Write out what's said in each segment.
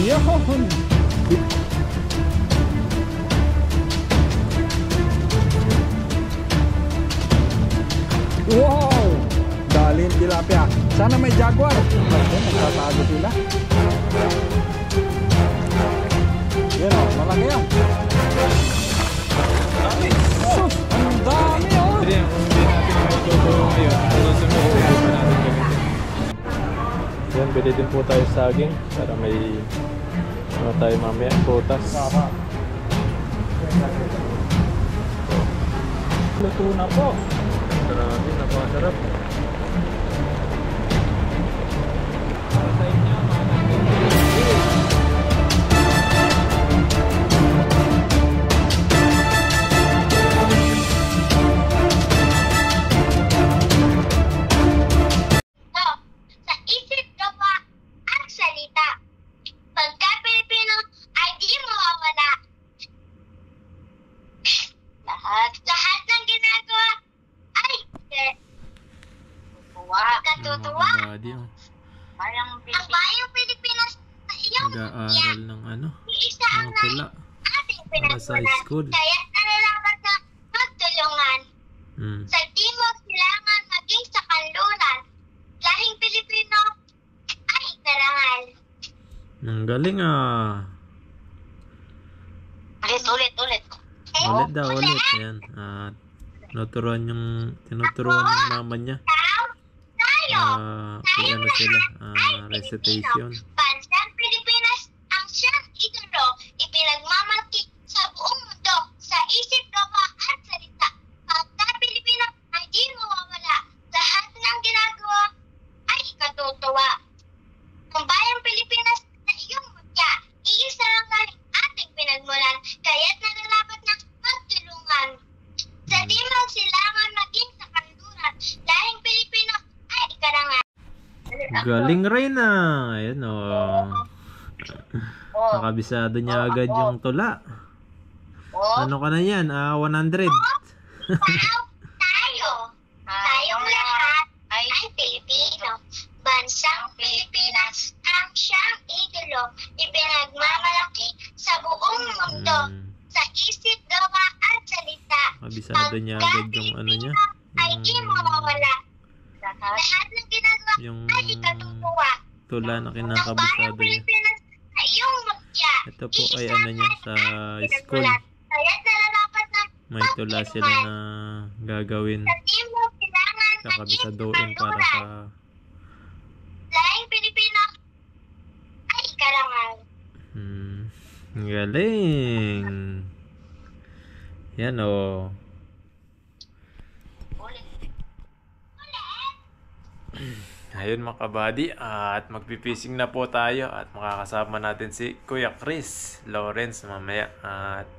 Yun! Wow! Daling tilapia. Sana may jaguar. Magtatago sila. Yan o, malaki yan. Sus! Ang dami o! Hindi yan, kung hindi natin maituto ngayon, susunod pa natin gamitin. Yan, bili din po tayo saging para may ano tayo mamaya, prutas. Luto na po. Grabe, napakasarap. Lahat ng ginagawa ay katutuwa. Ang bayang Pilipinas na iyong Nag-aaral ng ano, iisa ng ang tula ating para sa pinagmulan. school. Kaya nalalapat na magtulungan. Mm. Sa timog silangan maging sa kanluran. Lahing Pilipino ay karangal. Ang galing ah. Ulit. Ulit daw, ulit. Ayan. At tinuturuan ng mama niya. Tayo. Kung ano sila, recitation. Bansang Pilipinas ang siyang idolo. Ipinagmamalaki sa buong mundo. Sa isip, gawa at salita. Pagka Pilipino ay di mawawala. Lahat ng ginagawa ay katutuwa. Ang bayang Pilipinas na iyong mutya. Iisa lang ang ating pinagmulan. Kaya't nalalapat na magtulungan. Sa timog silangan maging sa kanluran. Lahing Pilipino ay karangal. Galing rin ah. Ayan o. Nakabisado niya agad yung tula. Ano ka na yan? 100. Tayong lahat ay Pilipino. Bansang Pilipinas ang siyang idolo. Ipinagmamalaki sa buong mundo. Sa isip, gawa at salita. Nakabisado niya agad yung ano niya. Ay di mawawala. Lahat ng ginagawa Yung ay ikatutuwa. tula na Ang kinakabisado bayang niya. Pilipinas na iyong mutya. Ito po ay ano niya sa school. Kaya nalalapat na May tula sila na gagawin. sa timog silangan maging sa Kakabisaduin para kanluran. sa Lahing Pilipino ay karangal. Ang galing. Yan o. Ayun mga kabady, at magpipising na po tayo at makakasama natin si Kuya Chris Lawrence mamaya at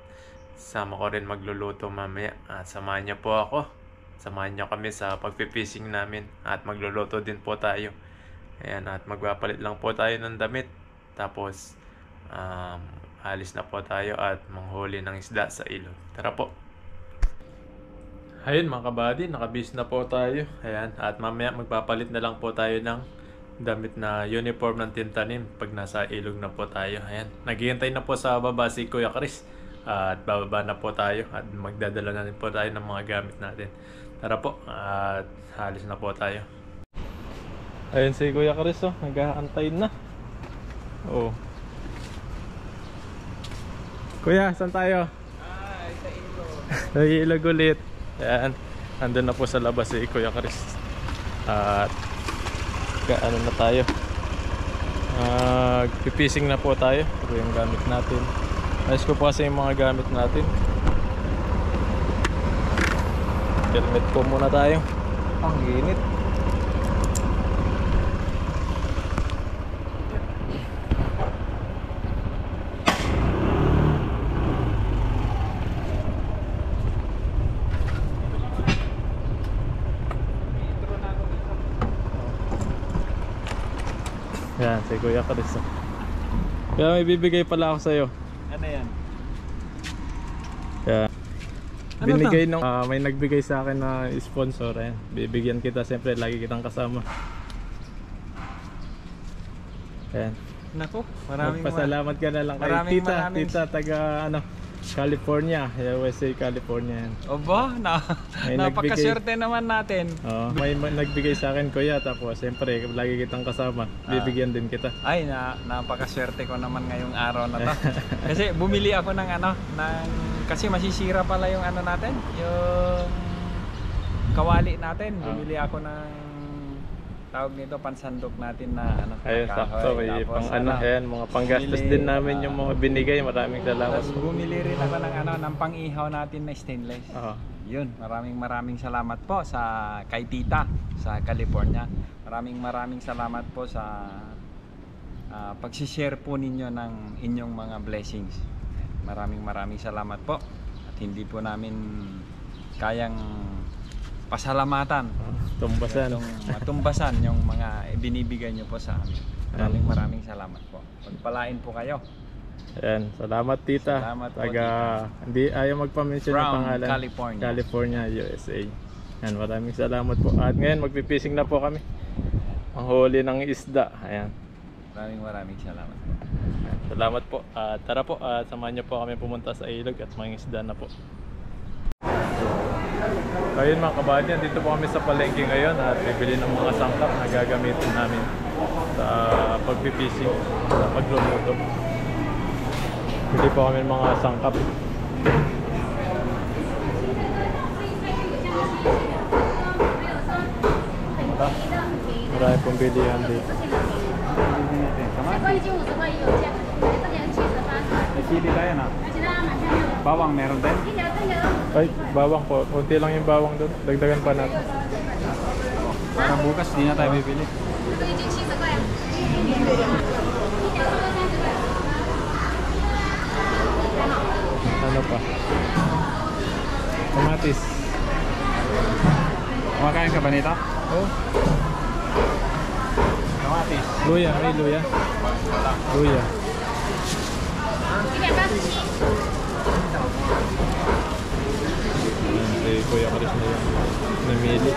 sama ko rin magluluto mamaya at samahan niyo po ako. Samahan niyo kami sa pagpipising namin at magluluto din po tayo. Ayan, at magpapalit lang po tayo ng damit tapos alis na po tayo at manghuli ng isda sa ilog. Tara po. Ayun mga kabady, nakabis na po tayo. Ayan, at mamaya magpapalit na lang po tayo ng damit na uniform ng Team Tanim pag nasa ilog na po tayo. Ayan, naghihintay na po sa baba si Kuya Chris. At bababa na po tayo at magdadala na rin po tayo ng mga gamit natin. Tara po, at halis na po tayo. Ayun si Kuya Chris, oh, nag-aantay na. Oh. Kuya, saan tayo? Sa ilog. Sa ilog ulit. Ayan, andun na po sa labas si Kuya Chris. At ano na tayo, pipising na po tayo. Ito yung gamit natin. Ayos ko po kasi yung mga gamit natin. Helmet po muna tayo. Ang init. Yan, si Kuya Chris. Kaya may bibigay pala ako sa'yo. Ano yan? Kaya Ano binigay nung may nagbigay sa akin na sponsor. Ayan, bibigyan kita, siyempre lagi kitang kasama. Ayan. Naku, maraming Magpasalamat ka na lang kay maraming- tita taga California, USA, California yan. Oba, May napakaswerte naman natin. Oo, may nagbigay sa akin kuya, tapos siyempre lagi kitang kasama, bibigyan din kita. Ay, napakaswerte ko naman ngayong araw na to. Kasi bumili ako ng kasi masisira pala yung natin, yung kawali natin. Bumili ako ng tawag nito pansandok natin na Ayun, sakto, may Tapos, ayan, mga panggastos bumili, din namin yung mga binigay. Maraming salamat. Tapos bumili rin ako ng pang-ihaw natin na stainless. Oo. Yun, maraming salamat po sa kay Tita sa California. Maraming salamat po sa pag-share po ninyo ng inyong mga blessings. Maraming salamat po. At hindi po namin kayang pasalamatan. Matumbasan yung mga binibigay nyo po sa amin. Maraming salamat po. Pagpalain po kayo. Ayan, salamat tita. Salamat po, Hindi ayaw magpa-mention ng From pangalan. California, USA. Ayan, maraming salamat po. At ngayon magpipising na po kami. Ang huli ng isda. Ayan. Maraming salamat po. Ayan, salamat po. Tara po, samahan niyo po kami pumunta sa ilog at mga isda na po. Ayun mga kabady, dito po kami sa palengke ngayon at bibili ng mga sangkap na gagamitin namin sa pagpipishing, sa pagluluto. Bili po kami ng mga sangkap. Marami pong bilihan dito. Chili tayo na. Bawang meron din? Ay, bawang po. Kunti lang yung bawang doon. Dagdagan pa natin. Para bukas di na tayo bibili. Ano pa? Kamatis. Kumakain ka ba nito? Oh, Kamatis. luya. May luya. Luya. Si Kuya Chris na yung namili.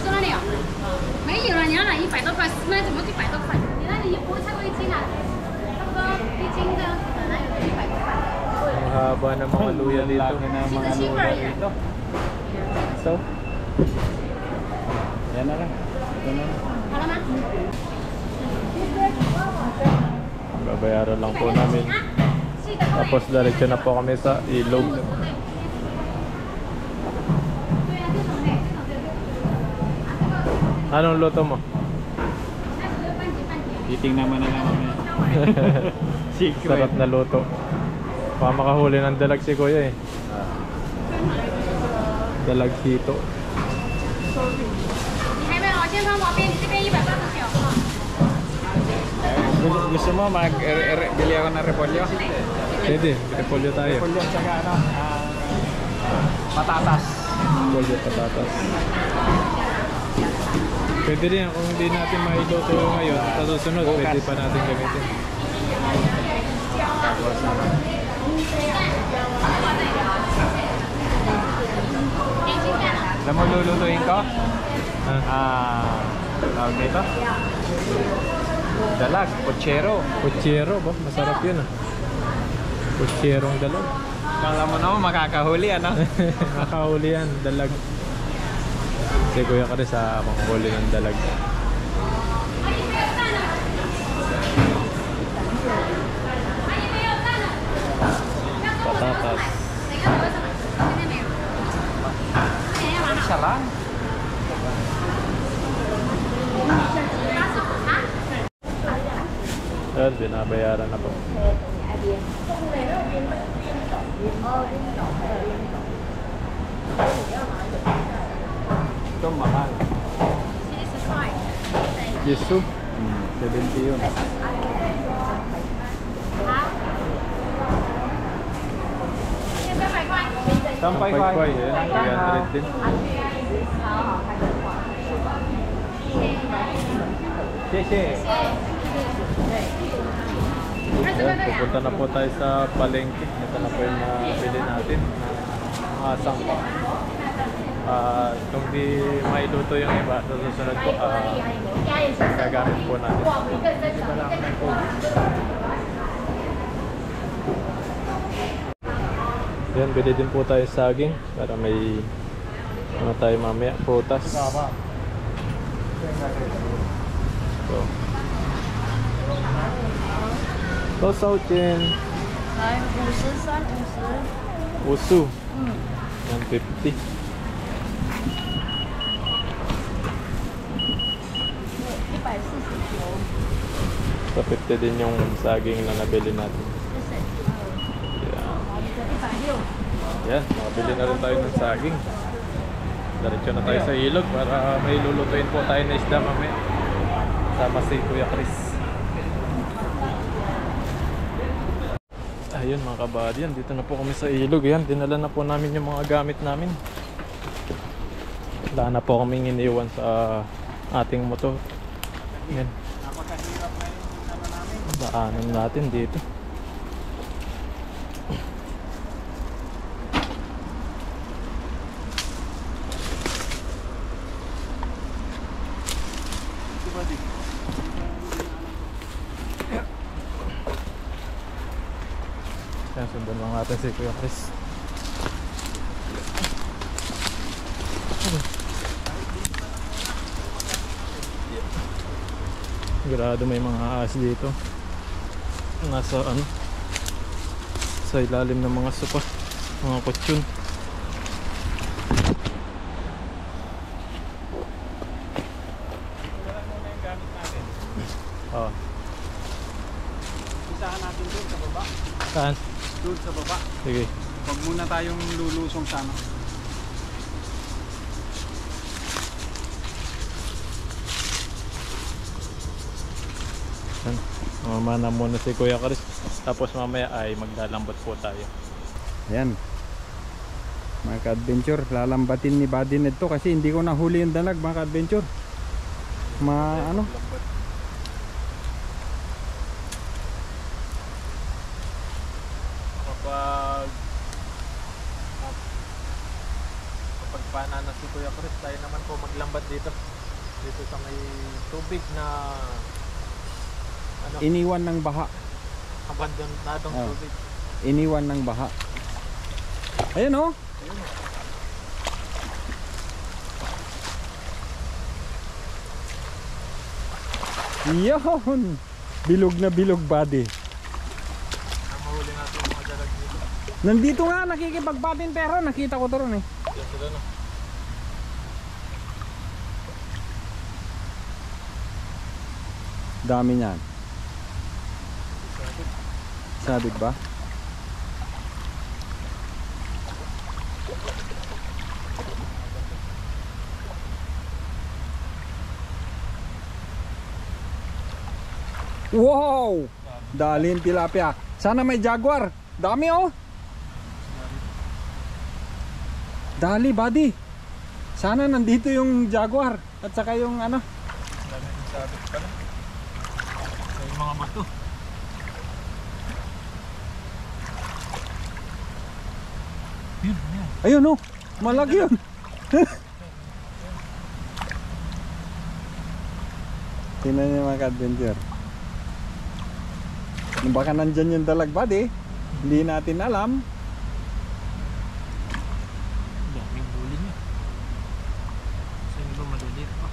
说哪里有？没有了，你要拿100多块，10卖怎么100多块？你那里不会超过1斤啊？差不多1斤这样子的，哪有100多块？ Ang haba ng mga luya dito. Laki na mga luya dito. So, Yan na lang. Ito na lang. 好了吗？ babayaran lang po namin. Tapos diretso na po kami sa ilog. Anong luto mo? Titingnan mo na lang mamaya. Sarap na luto. Baka makahuli ng dalag si Kuya eh. Dalag dito. 你还没有，健康毛边，你这边189哈。 Gusto mo bili ako ng repolyo? Pwede, repolyo tayo. Repolyo tsaka patatas. Repolyo, patatas. Pwede rin kung hindi natin mailuto ngayon, sa susunod pwede pa natin gamitin. Alam mo lulutuin ko? Tawag dito? Dalag, pochero. Pochero ba? Masarap yun ah. Pocherong dalag. Kala mo naman makakahuli Makahuli yan, dalag. Si Kuya Chris makahuli ng dalag. Patatas. Isa lang. Yan, binabayaran na po. Ito mahal. Yesu? 70 yun. Sampay Sampay-pay, yan. 300 din. Sisi. Yan, pupunta na po tayo sa palengke. Ito na po yung nabili natin. Mga sangka. Kung di mailuto yung iba, sa susunod po, gagamit po natin. Yan, bili din po tayo saging para may ano tayo mamaya, prutas. So,多少钱？来53、Uso. 150. 50，149。 So 50 din yung saging na nabili natin. Yan, makabili na rin tayo ng saging. Diretso na tayo sa ilog para may lulutuin po tayo na isda mamaya. Sama si Kuya Chris. Ayun mga kabady, yan, dito na po kami sa ilog. Yan, dinala na po namin yung mga gamit namin. Wala na po kaming iniwan sa ating motor. Yan. Daanan natin dito. Yan, sundan lang natin si Kuya Chris. Sigurado may mga ahas dito. Nasa ano, sa ilalim ng mga sopa, mga kutsyon. Oh. Isahan natin doon sa baba. Saan? Doon sa baba. Sige. Huwag muna tayong lulusong sana. Yan. Mamana muna si Kuya Chris. Tapos mamaya ay maglalambot po tayo. Ayan. Mga ka-adventure, lalambatin ni Buddy nito kasi hindi ko nahuli yung dalag mga ka-adventure. Ano? Kapag panana si Kuya Chris, tayo naman po maglambat dito. Dito sa may tubig na ano, Iniwan ng baha. abandonadong Oh. tubig. Iniwan ng baha. Ayan oh. Yun! Bilog na bilog, Buddy. Mahuli natin yung mga dalag dito. Nandito nga, nakikipagpatin pero nakita ko to ron eh. Yan sila na. Dami niyan. Sabit ba? Wow! Dali yung tilapia. Sana may jaguar. Dami oh. Dali, Buddy. Sana nandito yung jaguar at saka yung ano. Dami yung sabit pala. So, yung mga bato. Yun, yun. Ayun oh. Malaki yun. Tingnan niyo mga ka-adventure. Baka nandyan yung dalag, Buddy. Hindi natin alam. Daming huli niya. Saan ba maliliit pa?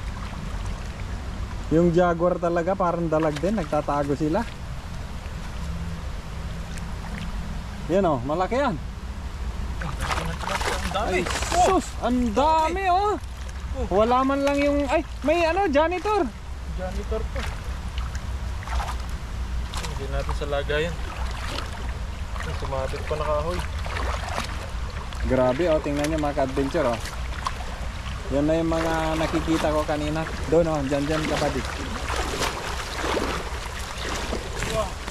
Yung jaguar talaga parang dalag din. Nagtatago sila. Yan oh, malaki yan. Ang dami. Ay, sus! Ang dami oh! Wala man lang yung... Ay, may ano, janitor! Janitor po. Hindi natin sa lagayan. Sumabit pa nakahoy. Grabe oh, tingnan nyo mga ka-adventure oh. Yan na yung mga nakikita ko kanina. Doon oh, dyan kapatid.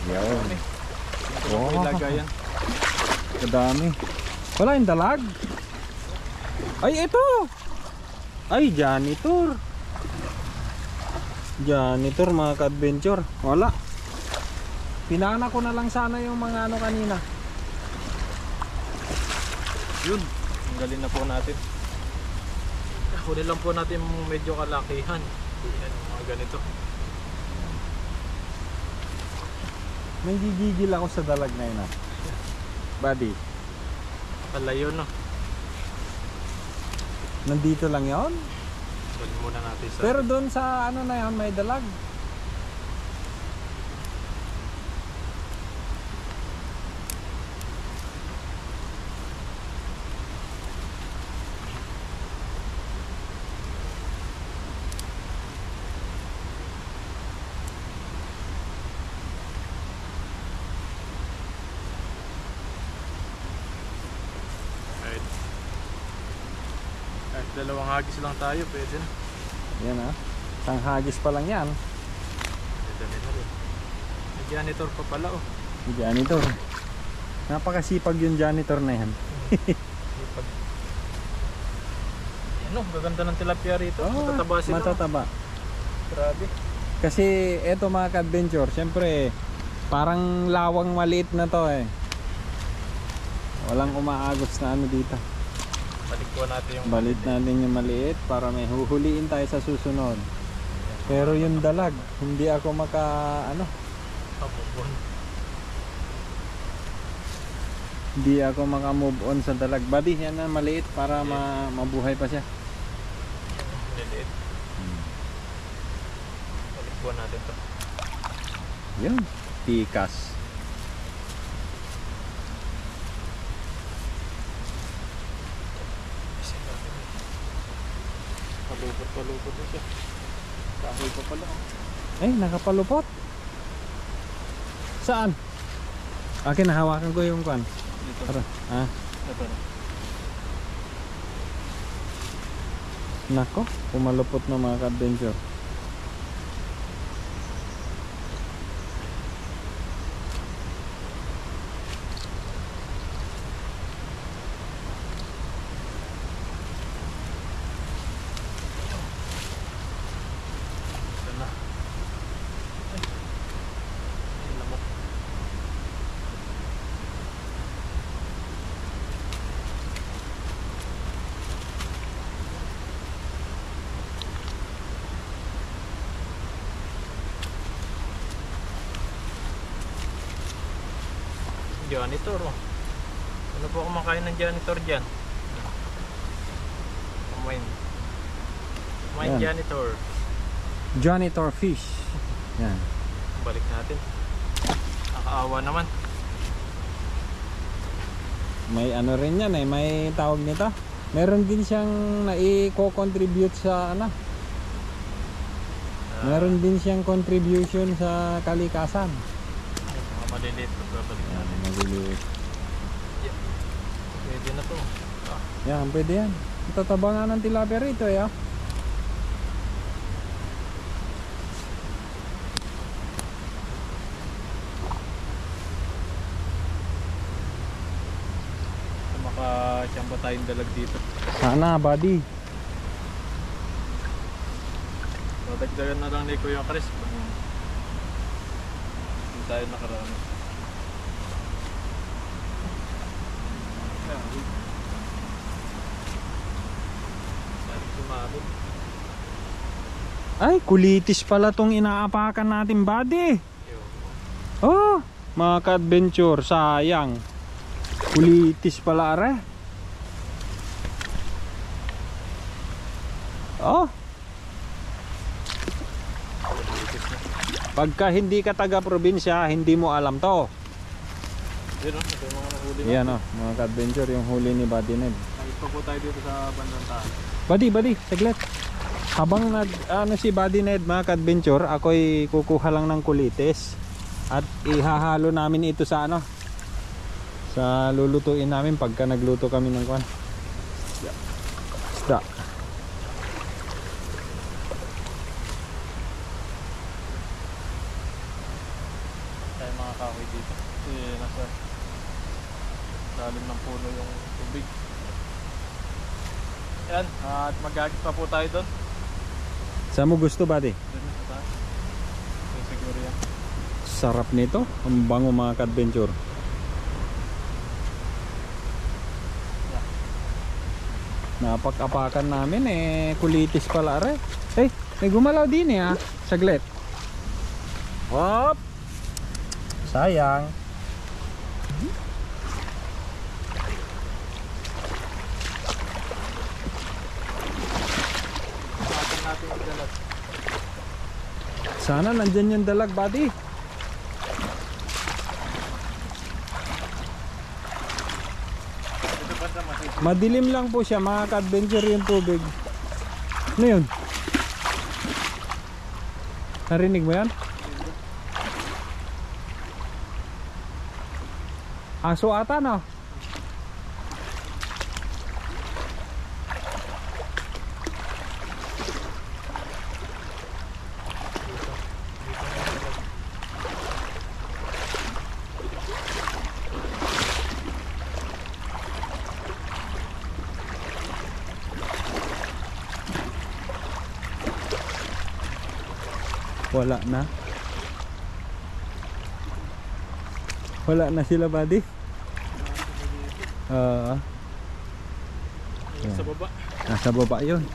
Yan. Wow. May lagayan. Kadami. Wala yung dalag. Ay, ito! Ay, janitor. Janitor mga ka-adventure. Wala. Pinana ko na lang sana yung mga ano kanina. Yun. Tanggalin na po natin. Kunin lang po natin yung medyo kalakihan. Yan, mga ganito. May gigigil ako sa dalag na yun, ah. Buddy, Kalayo no. nandito lang yon. Kunin muna natin sa... Pero doon sa ano na yun, may dalag. Kahit dalawang hagis lang tayo, pwede na. Yan, ah. Isang hagis pa lang yan. Pwede na rin. May janitor pa pala oh. Yung janitor. Napakasipag yung janitor na yan. Ano, gaganda ng tilapia rito. Oh, Matataba sila. matataba. Grabe. Kasi eto mga ka-adventure, syempre parang lawang maliit na to eh. Walang umaagos na ano dito. Balik po natin yung... Balit natin yung maliit para may huhuliin tayo sa susunod. Pero yung dalag, hindi ako Kabubon. hindi ako maka-move on sa dalag. Buddy, yan na maliit para mabuhay pa siya. Liliit. Balik po natin to. Yun, tikas. Palupot na siya. Kahoy pa pala. Ay, nakapalupot. Saan? Akin, nahawakan ko yung kwan. Dito. Tara. Ah, Ito na. nako, pumalupot na mga ka-adventure. Ito na. Ay, lamok. Janitor oh. Ano po kumakain ng janitor dyan? Kumain. Kumain Yan. janitor. Janitor fish. Yan. Balik natin. Nakakaawa naman. May ano rin yan eh, may tawag nito. Meron din siyang nai-co-contribute sa ano. Meron din siyang contribution sa kalikasan. Mga maliliit. Babalik Yan, natin. maliliit. Pwede na to. Ah, Yan, pwede yan. Tataba nga ng tilapia rito eh. Ah. makachamba tayong dalag dito. Sana, buddy. Dadagdagan na lang ni Kuya Chris. Hindi tayo nakarami. Saan sumabot? Ay, kulitis pala tong inaapakan natin, buddy. Oh, mga ka-adventure, sayang. Kulitis pala, are. Oh. Pagka hindi ka taga-probinsya, hindi mo alam to. Yun o, ito yung mga nahuli na. Yan oh, mga ka-adventure, yung huli ni Buddy Ned. Nagpa po tayo dito sa bandang taas. Buddy, saglit. Habang si Buddy Ned, mga ka-adventure, ako'y kukuha lang ng kulitis. At ihahalo namin ito sa sa lulutuin namin pagka nagluto kami ng kwan. Isda. Tayo mga kahoy dito. Kasi nasa lalim ng puno yung tubig. Yan, at magagit pa po tayo doon. Saan mo gusto, Buddy? Doon sa taas. So, siguro yan. Sarap nito. Ang bango, mga ka-adventure. Napak-apakan namin eh, kulitis pala re. Eh, may gumalaw din eh, saglit. Hop. Sayang. Sana nandyan yung dalag, buddy. Madilim lang po siya, mga ka-adventure yung tubig. Ano yun? Narinig mo yan? Aso ata, no? Wala na. Wala na sila, buddy. Sa baba. Nasa baba yun.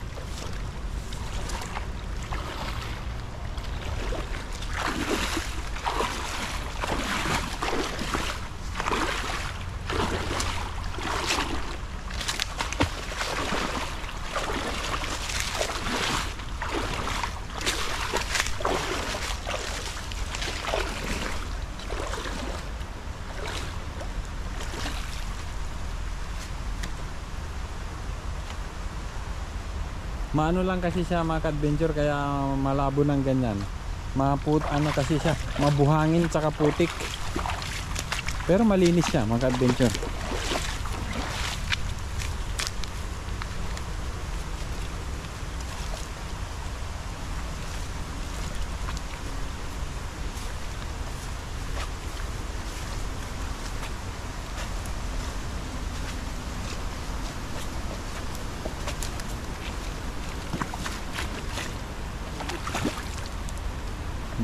Maano lang kasi siya, mga ka-adventure, kaya malabo ng ganyan. Ano kasi siya, mabuhangin tsaka putik. Pero malinis siya, mga ka-adventure.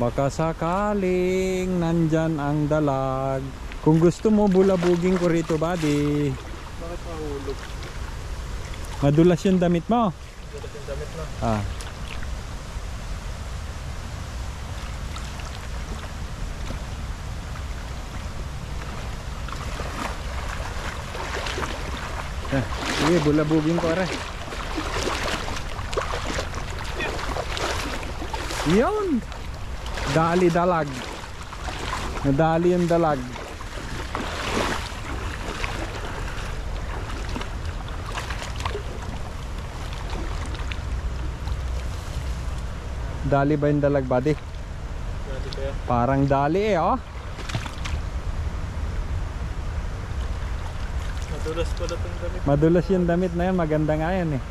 Baka sakaling nandyan ang dalag. Kung gusto mo, bulabugin ko rito, buddy. Bakit mahulog? Madulas yung damit mo. Madulas yung damit na. Ah. Sige, bulabugin ko rin. Yun! Dali dalag. Nadali yung dalag. Dali ba yung dalag, buddy? Dali ba yan? Parang dali eh, oh. Madulas pala itong damit. Madulas yung damit na yan. Maganda nga yan eh.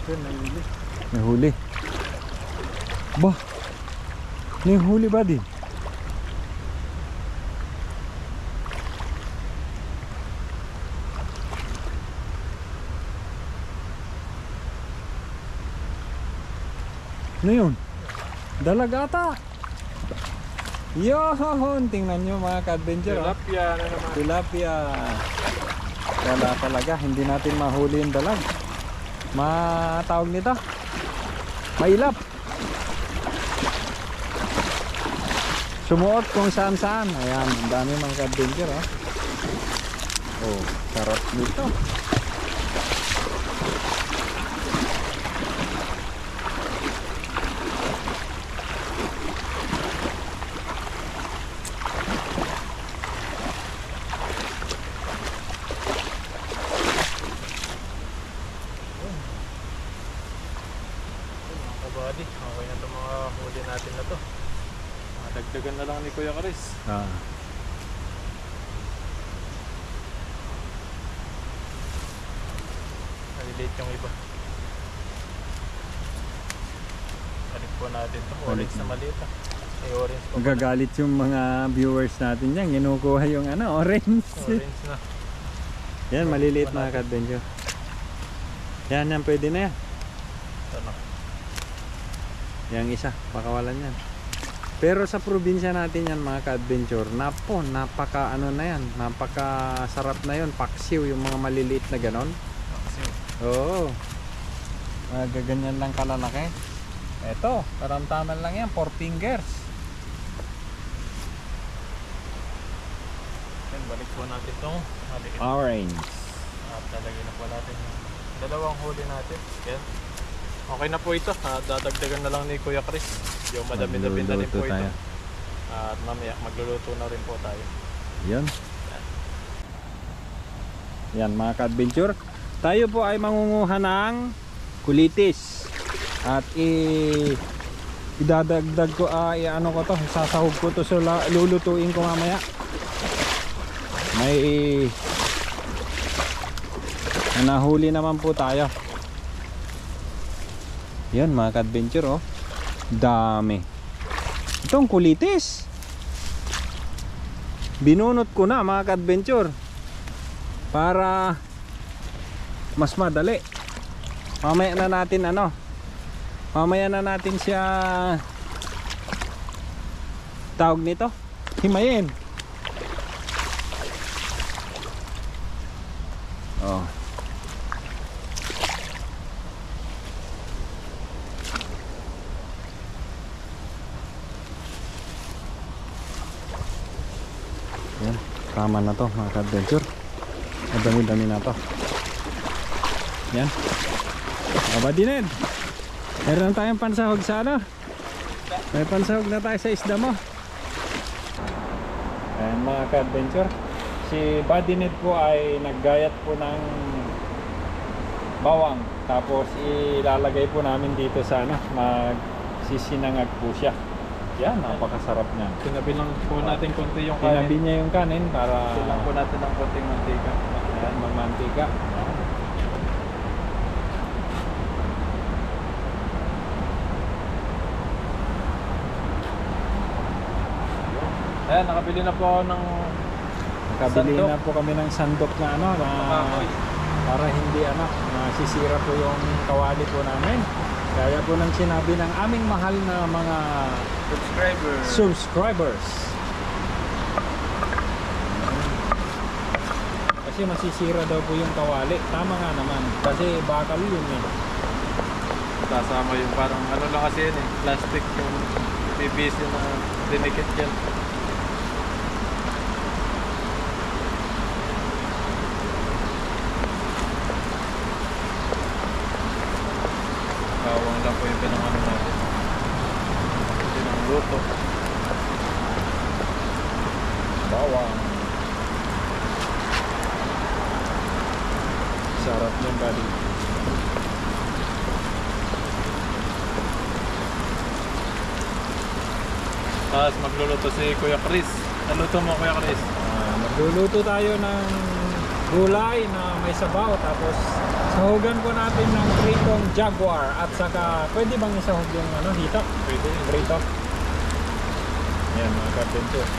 Yun, nahuli. May huli. Bah! May huli, buddy. Ano yun? Dalag ata. Yohon! Tingnan nyo, mga ka-adventure. Tilapia na naman. Tilapia. Wala talaga. Hindi natin mahuli yung dalag. Matawag nito, mailap. Sumuot kung saan saan. Ayan, ang dami mga ka-adventure, oh. Oh, sarap nito. Kabady, okay na itong mga huli natin na to. Dagdagan na lang ni Kuya Chris. Nalilate yung iba. Balik po natin ito. Orange na maliit. May orange pa. Magagalit yung mga viewers natin dyan. Ginukuha yung orange. Orange na. Yan, maliliit mga ka-adventure. Yan, pwede na yan. Ito na. Yang isa, pakawalan yan. Pero sa probinsya natin yan mga ka-adventure, napaka ano na yan, napaka sarap na yun, paksiw yung mga maliliit na ganon. Oo. Gaganyan lang kalalaki. Eto, karamtaman lang yan, 4 fingers. Yan, balik po natin itong maliit. Orange. At lalagyan na po natin yung dalawang huli natin. Yan. Okay na po ito. At dadagdagan na lang ni Kuya Chris. Yung madami-dami na rin po ito. Tayo. At mamaya magluluto na rin po tayo. Yan. Yan mga ka-adventure. Tayo po ay mangunguha ng kulitis. At idadagdag ko, ano ko to, sasahog ko to, so lulutuin ko mamaya. May nahuli naman po tayo. Yan mga ka-adventure, oh. Dami. Itong kulitis. Binunot ko na mga ka-adventure para mas madali. Mamaya na natin siya tawag nito, himayin. Oh. Yan, tama na to mga ka-adventure. Madami-dami na to. Yan. Abadined. Meron tayong pansahog sa ano? May pansahog na tayo sa isda mo. Ayan mga ka-adventure. Si Badined po ay naggayat po ng bawang. Tapos ilalagay po namin dito sa ano, magsisinangag po siya. Yan, napakasarap niya. Tinabi lang po natin konti yung kanin. Tinabi niya yung kanin para Silang po natin ng konting mantika. ayan, magmantika. Ayan, nakabili na po ako ng Nakabili sandok. na po kami ng sandok na ano, na para hindi ano, masisira po yung kawali po namin. Kaya po nang sinabi ng aming mahal na mga subscribers. Kasi masisira daw po yung kawali. Tama nga naman. Kasi bakal yun eh. Kasama yung parang ano lang kasi yun eh, plastic yung PVC na dinikit yan. Bawang lang po yung pinangano natin. Pinangluto. Bawang. Sarap yung buddy. Tapos magluluto si Kuya Chris. Naluto mo Kuya Chris? Magluluto tayo ng gulay na may sabaw. Tapos sahugan po natin ng pritong jaguar. At saka pwede bang isahog yung ano, hita? Pwede. Prito. Yan mga ka-adventure.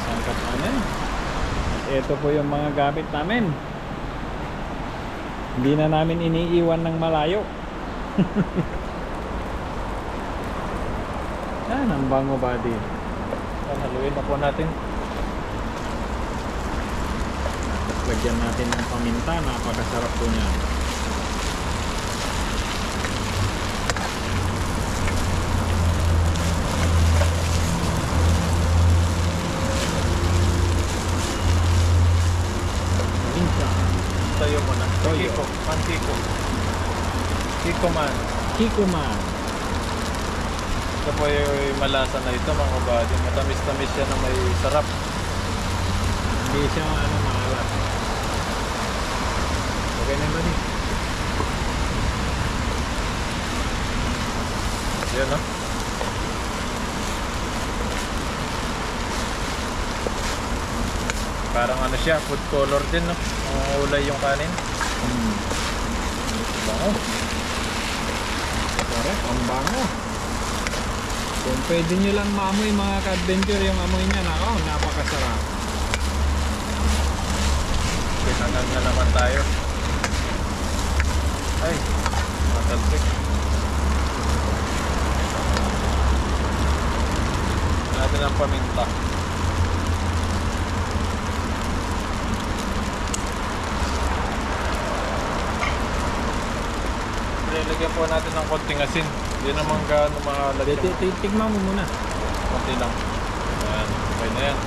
Sangkap namin. Ito po yung mga gamit namin. Hindi na namin iniiwan ng malayo. Yan, ang bango buddy. Haluin na po natin. Tapos lagyan natin ng paminta. Napakasarap po niya. Paminta. Tayo mo na. Toyo. Kiko. Pankiko. Kiko man. Kikuman. Ito po yung malasa na ito mga kabady. Matamis-tamis siya na may sarap. Hindi siya ano, maalat. Okay na ba din? Yan no? Parang ano siya, food color din no? Ulay yung kanin. Bango. Correct, ang bango. Kung pwede nyo lang maamoy mga ka-adventure yung amoy niya, napakasarap. Pinangan na naman tayo. Ay, matalsik. Natin ang paminta. Nilagyan po natin ng konting asin. Hindi naman gaano maalat yung Tignan mo muna. konti lang. Ayan, okay na yan.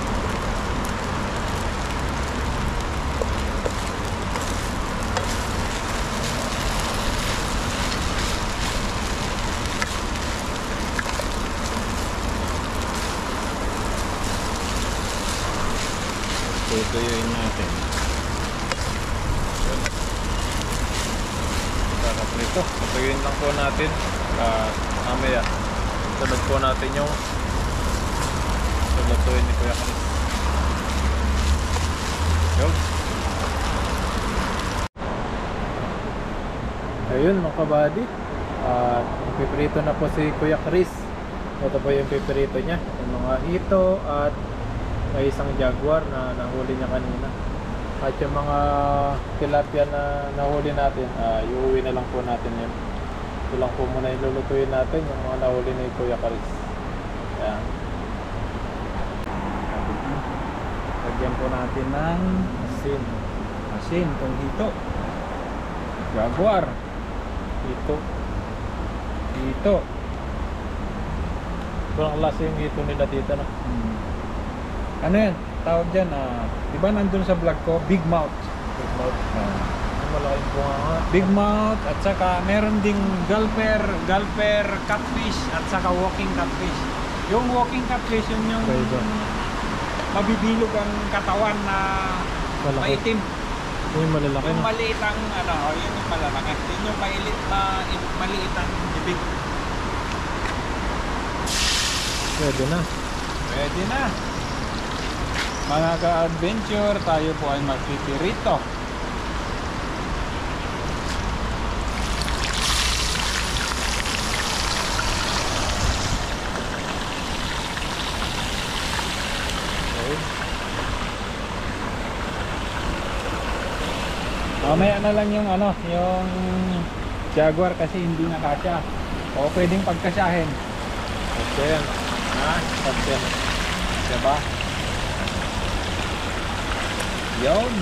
Tutuyuin natin. Prito. Patuyuin lang po natin. Mamaya, sunod po natin yung lulutuin ni Kuya Chris. Yun. Ayun mga kabady. At piprito na po si Kuya Chris. Ito po yung piprito niya. Yung mga ito at may isang jaguar na nahuli niya kanina. At yung mga tilapia na nahuli natin, iuwi na lang po natin yun. Ito lang po muna ilulutuin natin yung mga nahuli ni Kuya Chris. Ayan. Lagyan po natin ng Asin. asin, kung hito. Jaguar. Ito. Hito. Ito ang klase yung ito nila dito na. Ano yan? Tawag dyan, di ba nandun sa vlog ko? Big mouth. Big mouth. Malaking bunga nga. Big mouth at saka meron ding gulper catfish at saka walking catfish. Yung walking catfish yun yung Kaiba. mabibilog ang katawan na Malaki. maitim. Yung malalaki Yung na. maliit ang yun yung malalaki. Yun yung maliit ang bibig. Pwede na. Pwede na. Mga ka-adventure, tayo po ay magpipirito. Okay. Mamaya na lang yung yung jaguar kasi hindi na kasya. O pwedeng pagkasyahin. Okay yan. Ha? Okay. Diba? Yun.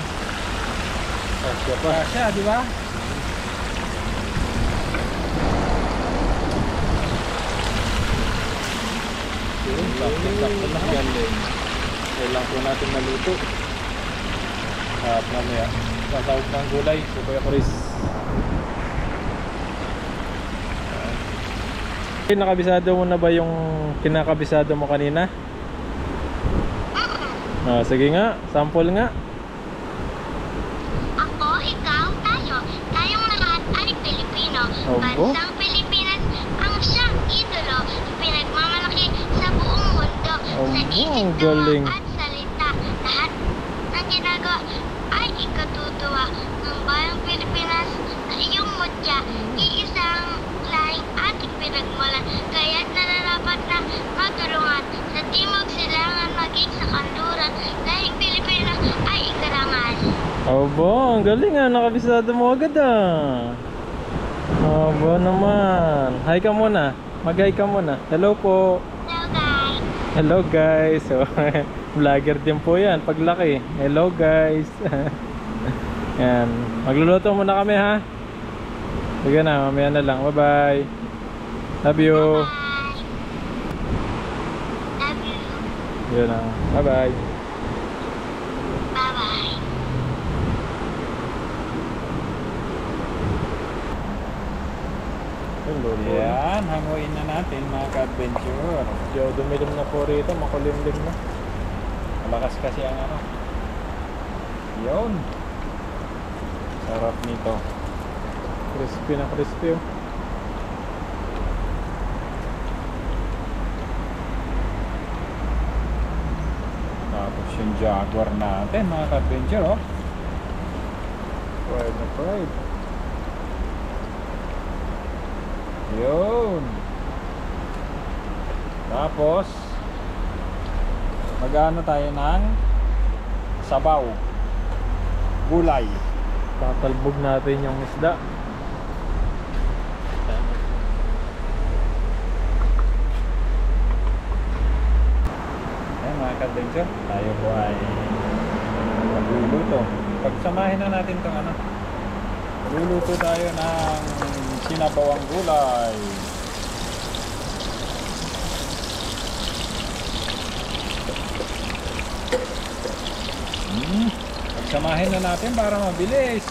Okay pa. Kasya, di ba? Yun. Sakto na. Galing. Kailangan po natin maluto. At mamaya, sasawag ng gulay si Kuya Chris. Nakabisado mo na ba yung kinakabisado mo kanina? Sige nga, sample nga. Ako, ikaw, tayo. Tayong lahat ay Pilipino. Opo. Bansang Pilipinas ang siyang idolo. Pinagmamalaki sa buong mundo. Opo, Sa isip, ang tawa galing. at salita. Lahat ng ginagawa ay ikatutuwa ng bayang Pilipinas na iyong mutya. Iisang lahing ating pinagmulan. Kaya't nararapat na matulungan sa timog silangan maging sa kanluran. Lahing Pilipinas ay ikarangal. Obo, ang galing ah, nakabisado mo agad ah. Obo naman. Hi ka muna. Mag-hi ka muna. Hello po. Hello guys. Hello guys. So, vlogger din po yan paglaki. Hello guys. Yan. Magluluto muna kami ha. Sige na, mamaya na lang. Bye bye. Love you. Bye. Love you. Yun na. Bye bye. Bye-bye. Yan, hanguin na natin mga ka-adventure. Yo, dumilim na po rito. Makulimlim na. Malakas kasi ang Yun. Sarap nito. Crispy na crispy oh. Tapos yung jaguar natin mga ka-adventure Fried na fried. Yun. Tapos mag-ano tayo ng sabaw. gulay. Tatalbog natin yung isda. Ayan mga ka-adventure, tayo po ay magluluto. Pagsamahin na natin itong ano. Magluluto tayo ng sinabawang gulay. Pagsamahin na natin para mabilis.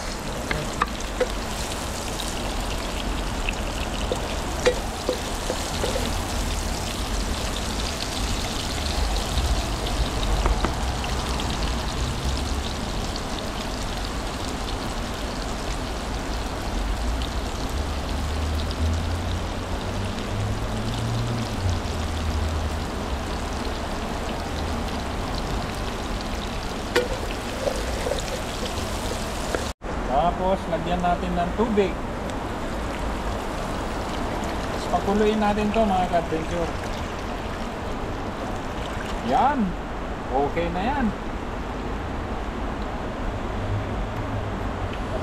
Tapos, lagyan natin ng tubig. Tapos, pakuluin natin to mga ka-adventure. Yan. Okay na yan.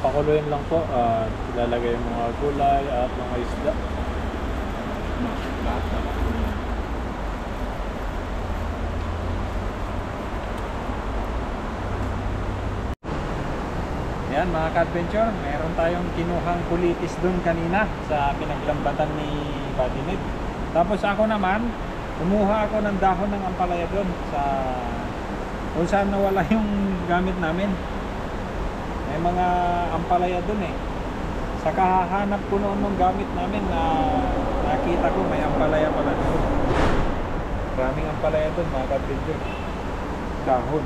Pakuluin lang po at ilalagay yung mga gulay at mga isda. Lahat na pakuluin. Yan mga ka-adventure, meron tayong kinuhang kulitis dun kanina sa pinaglambatan ni Buddy Ned. Tapos ako naman, kumuha ako ng dahon ng ampalaya dun sa kung saan nawala yung gamit namin. May mga ampalaya dun eh. Sa kahahanap ko noon ng gamit namin na nakita ko may ampalaya pala dun. Maraming ampalaya dun mga ka-adventure. Dahon.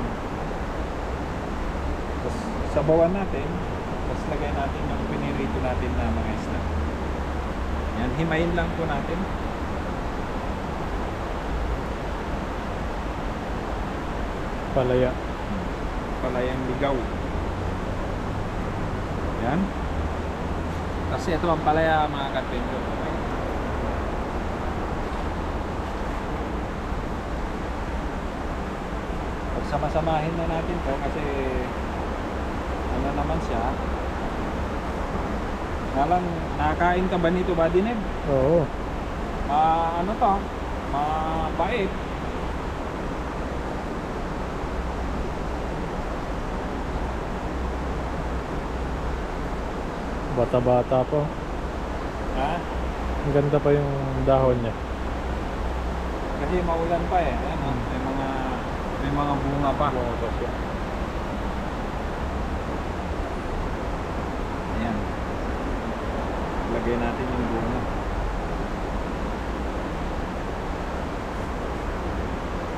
Tapos sabawan natin, tapos lagay natin yung pinirito natin na mga isda. Yan, himayin lang po natin. Palaya. Palayang ligaw. Yan. Kasi ito ang palaya mga ka-adventure. Okay? Pagsama-samahin na natin to kasi ano naman siya. Ngalang, nakakain ka ba nito, Buddy Ned? Oo. Ano to? Mabait. Bata-bata po. Ha? Ang ganda pa yung dahon niya. Kasi maulan pa eh. Ayan, oh. May mga bunga pa. Bunga pa siya. Ayan. Lagay natin yung bunga.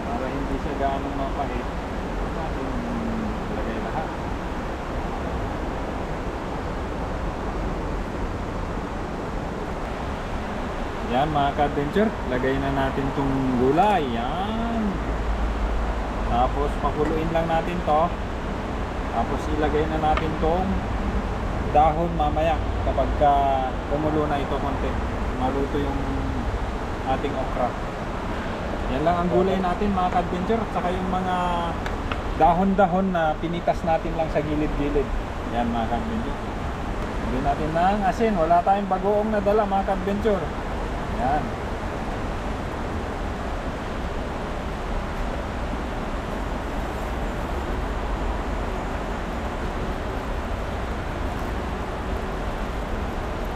Para hindi siya gaano mapahit. Natin lagay lahat. Yan mga ka-adventure, lagay na natin tong gulay. Yan. Tapos pakuluin lang natin to. Tapos ilagay na natin tong dahon mamaya kapag kumulo na ito konti. Maluto yung ating okra. Yan lang ang gulay natin mga ka-adventure. At saka yung mga dahon-dahon na pinitas natin lang sa gilid-gilid. Yan mga ka-adventure. Lagyan natin ng asin. Wala tayong bagoong nadala mga ka-adventure. Yan.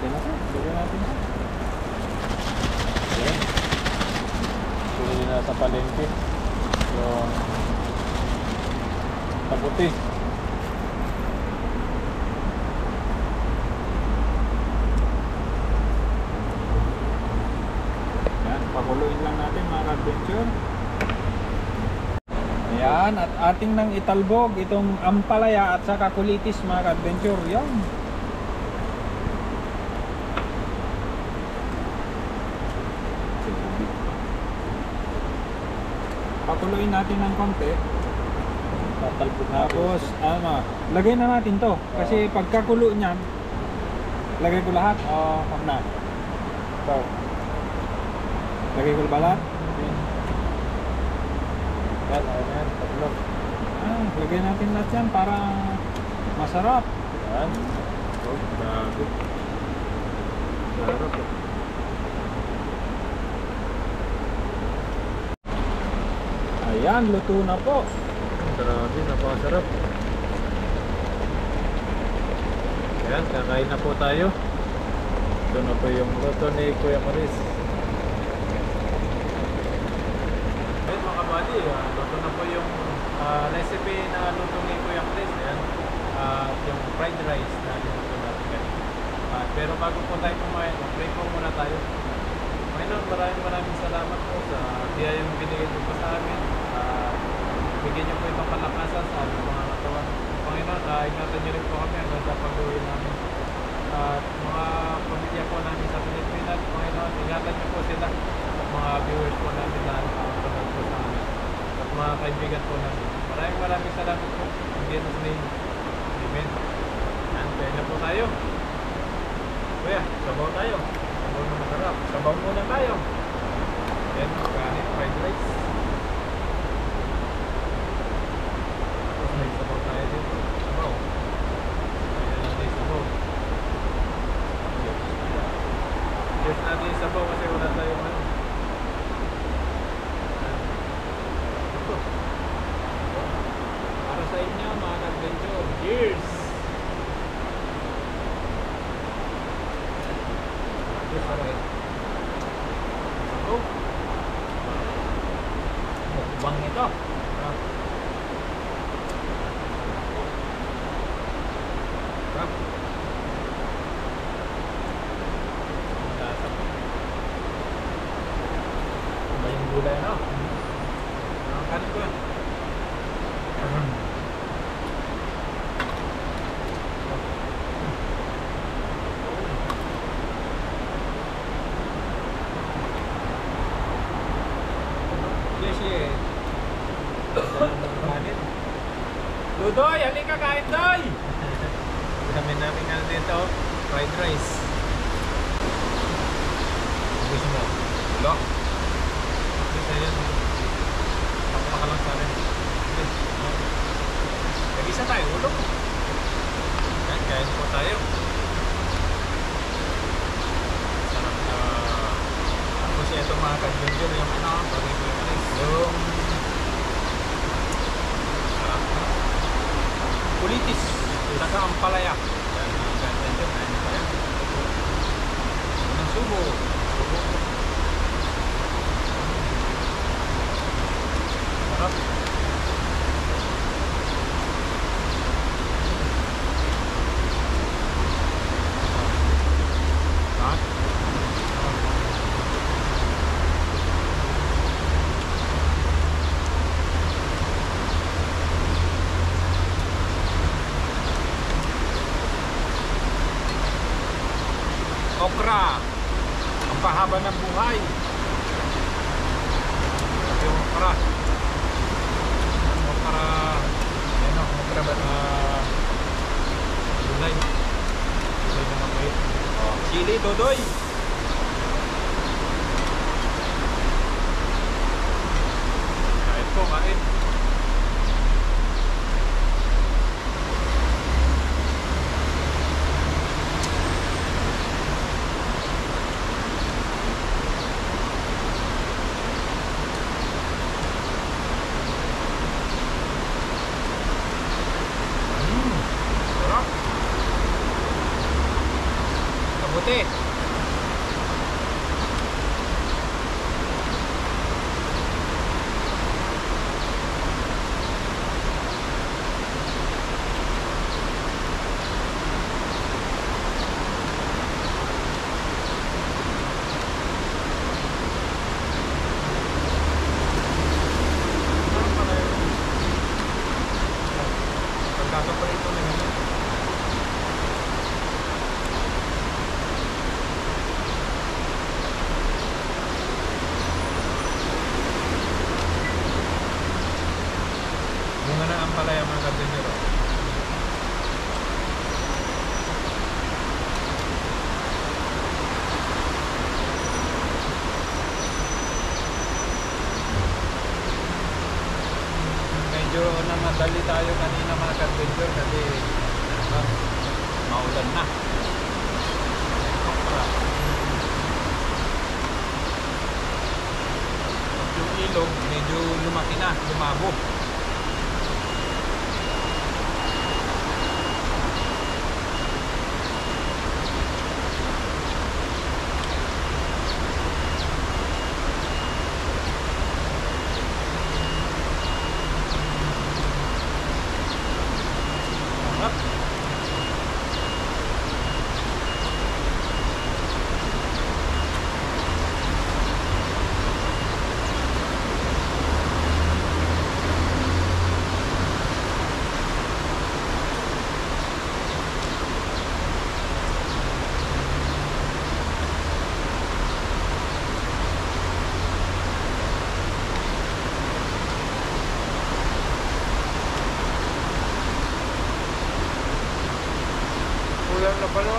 Yan na siya. Lagyan natin siya. Yan. Pili na sa palengke. Yung taputi. Pakuluin lang natin mga ka-adventure. Ayan, at ating nang italbog itong ampalaya at saka kulitis mga ka-adventure. Yan. Pakuluin natin ng konti. Tapos, lagay na natin to. Kasi pagkakulo niyan, lagay ko lahat. Huwag na. Ito. Lagay ko ba lahat? Yan, ayan, tatlo. Lagay natin lahat yan para Masarap. Yan. Oh, grabe. Sarap. Ayan, luto na po. Grabe, napakasarap. Ayan, kakain na po tayo. Ito na po yung luto ni Kuya Chris. Ayan mga kabady, luto na po yung recipe na luto ni Kuya Chris. Ayan, yung fried rice na luto natin. Pero bago po tayo kumain, pray po muna tayo. Panginoon, maraming salamat po sa biyayang binigay niyo po sa amin. Bigyan niyo po itong kalakasan sa aming mga katawan. Panginoon, ingatan niyo rin po kami hanggang sa pag-uwi namin. At mga pamilya po namin sa Pilipinas, Panginoon, ingatan niyo po sila. At mga viewers po namin na nakapanood po sa amin. At mga kaibigan po namin. Maraming salamat po. In Jesus' name. Amen. Yan, kaya na po tayo. Kuya, sabaw tayo. Sabaw na masarap. Sabaw muna tayo. Yan, kanin, fried rice. Tapos may sabaw tayo dito. Sabaw. Ayan natin yung sabaw. Cheers natin yung sabaw kasi wala tayong ano. Ito. Para sa inyo mga adventure. Cheers! Cheers para kayo. Sabaw. Mukbang ito. Sarap. Ba yung gulay, no? Kanin ko yan. Kanin. Ludoy, halika kain, Doy! Kami namin ano dito, fried rice. Gusto mo? Ulo? Gusto yan. Pakpaka lang sa akin. Nag-isa tayo, ulo. Kain po tayo. Sarap na. Tapos ito mga kadjunjun, yung ano, bagay ko yung rice. Yung kulitis. Saka ang palaya. Yan, mga kadjunjun. Kain pa yan. Ang subo. Sarap. Okra, ang pahaba ng buhay. Yung okra. Okra, ano, okra ba na gulay. Gulay na mabait. Oh, sili, Dodoy. Kain po, kain. Sarap. Kabuti. Sarap pala yun. Pagkakaparito na ganyan. Bunga na ang palaya mga kadjunjun. Medyo namadali tayo kanina mga kadjunjun kasi Ah, maulan na. At yung ilog, medyo lumaki na, lumabo. Sarap. Kulang na pala.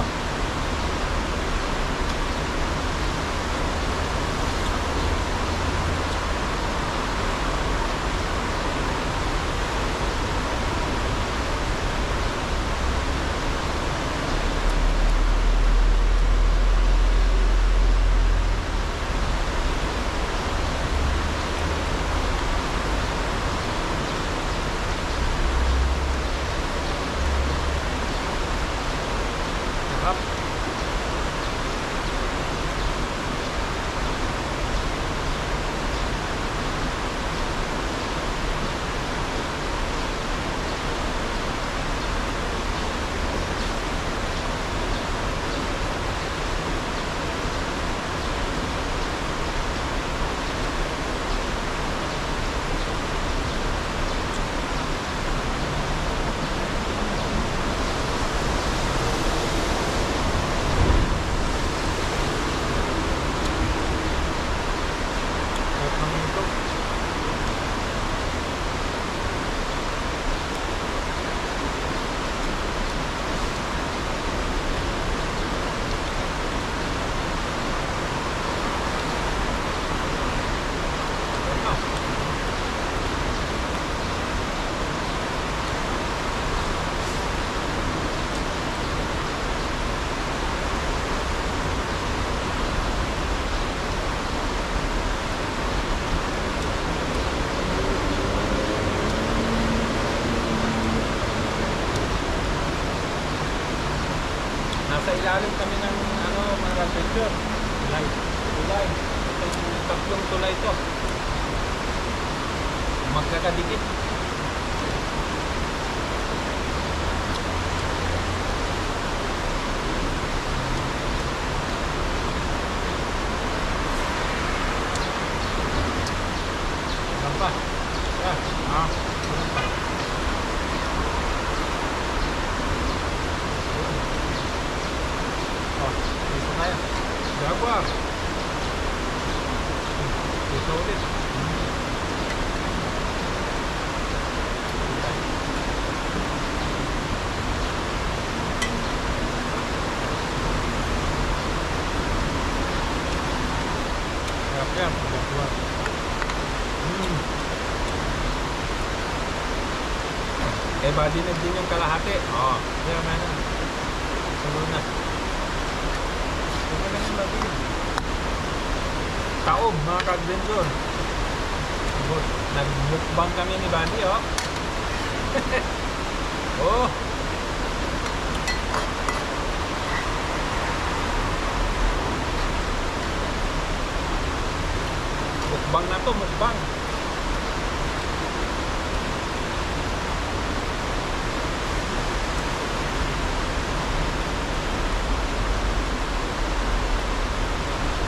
Sarap. Sarap ng ito. Ano? Nasa ilalim kami ng mga adventure. Tulay. Tulay. Ito yung tatlong tulay to. Magkakadikit. Saan pa? Yan. Saan pa? Oh, dito tayo. Jaguar. Dito ulit. Sarap yan, Jaguar. Eh, body na din yung kalahati. Oh, yan na. Sunod na. Taob mga ka-adventure. Nag-mukbang kami ni Bani, oh. Oh. Mukbang na to, mukbang.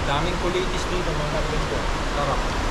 Daming kulitis dito mga ka-adventure. Sarap.